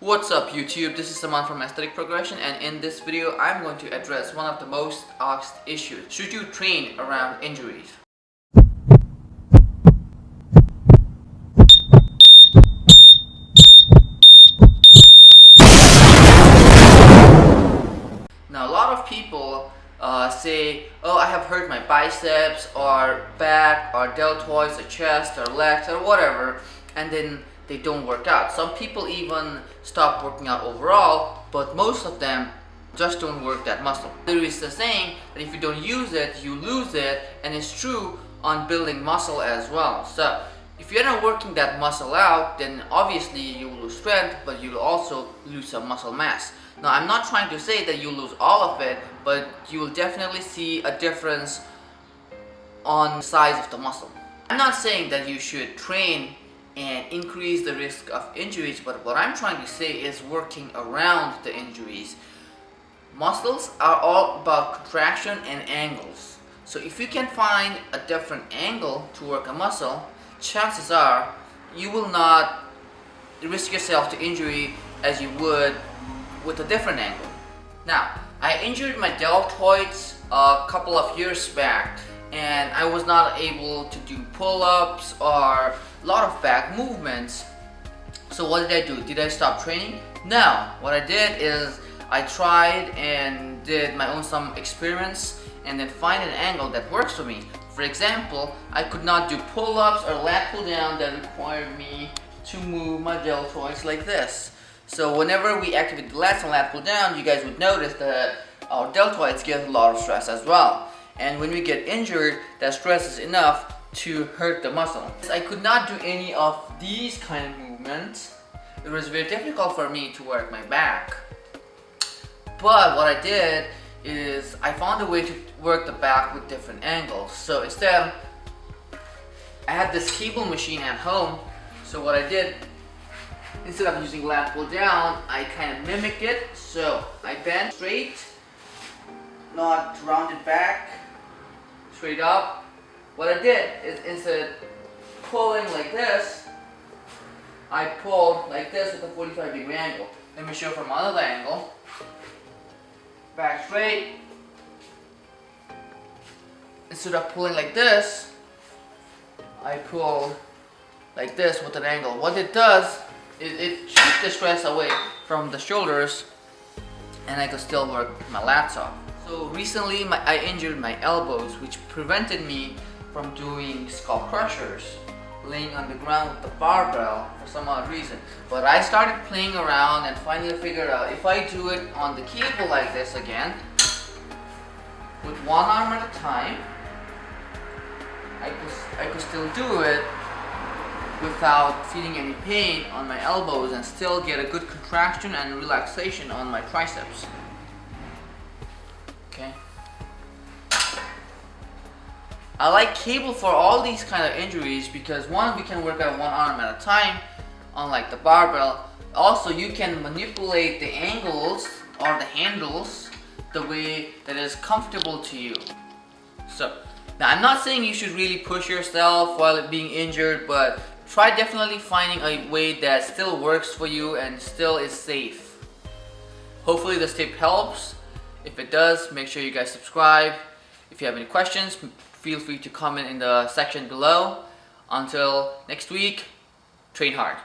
What's up YouTube, this is Saman from Aesthetic Progression, and in this video I'm going to address one of the most asked issues. Should you train around injuries? Now a lot of people say, oh, I have hurt my biceps or back or deltoids or chest or legs or whatever, and then they don't work out. Some people even stop working out overall, but most of them just don't work that muscle. There is the saying that if you don't use it, you lose it, and it's true on building muscle as well. So if you're not working that muscle out, then obviously you will lose strength, but you'll also lose some muscle mass. Now I'm not trying to say that you lose all of it, but you will definitely see a difference on the size of the muscle. I'm not saying that you should train and increase the risk of injuries, but what I'm trying to say is working around the injuries. Muscles are all about contraction and angles. So if you can find a different angle to work a muscle, chances are you will not risk yourself to injury as you would with a different angle. Now, I injured my deltoids a couple of years back, and I was not able to do pull-ups or a lot of back movements. So what did I do? Did I stop training? No. What I did is I tried and did my own some experiments and then find an angle that works for me. For example, I could not do pull-ups or lat pull down that required me to move my deltoids like this. So whenever we activate the lats and lat pull down, you guys would notice that our deltoids get a lot of stress as well. And when we get injured, that stress is enough to hurt the muscle. I could not do any of these kind of movements. It was very difficult for me to work my back. But what I did is I found a way to work the back with different angles. So instead, I had this cable machine at home. So what I did, instead of using lat pull down, I kind of mimicked it. So I bent straight, not rounded back, straight up. What I did is instead of pulling like this, I pulled like this with a 45-degree angle. Let me show from another angle. Back straight. Instead of pulling like this, I pulled like this with an angle. What it does is it keeps the stress away from the shoulders, and I could still work my lats off. So recently I injured my elbows, which prevented me from doing skull crushers, laying on the ground with the barbell for some odd reason. But I started playing around and finally figured out if I do it on the cable like this again, with one arm at a time, I could still do it without feeling any pain on my elbows and still get a good contraction and relaxation on my triceps. Okay. I like cable for all these kind of injuries because one, we can work out one arm at a time, unlike the barbell. Also, you can manipulate the angles or the handles the way that is comfortable to you. So, now I'm not saying you should really push yourself while being injured, but try definitely finding a way that still works for you and still is safe. Hopefully this tip helps. If it does, make sure you guys subscribe. If you have any questions, feel free to comment in the section below. Until next week, train hard.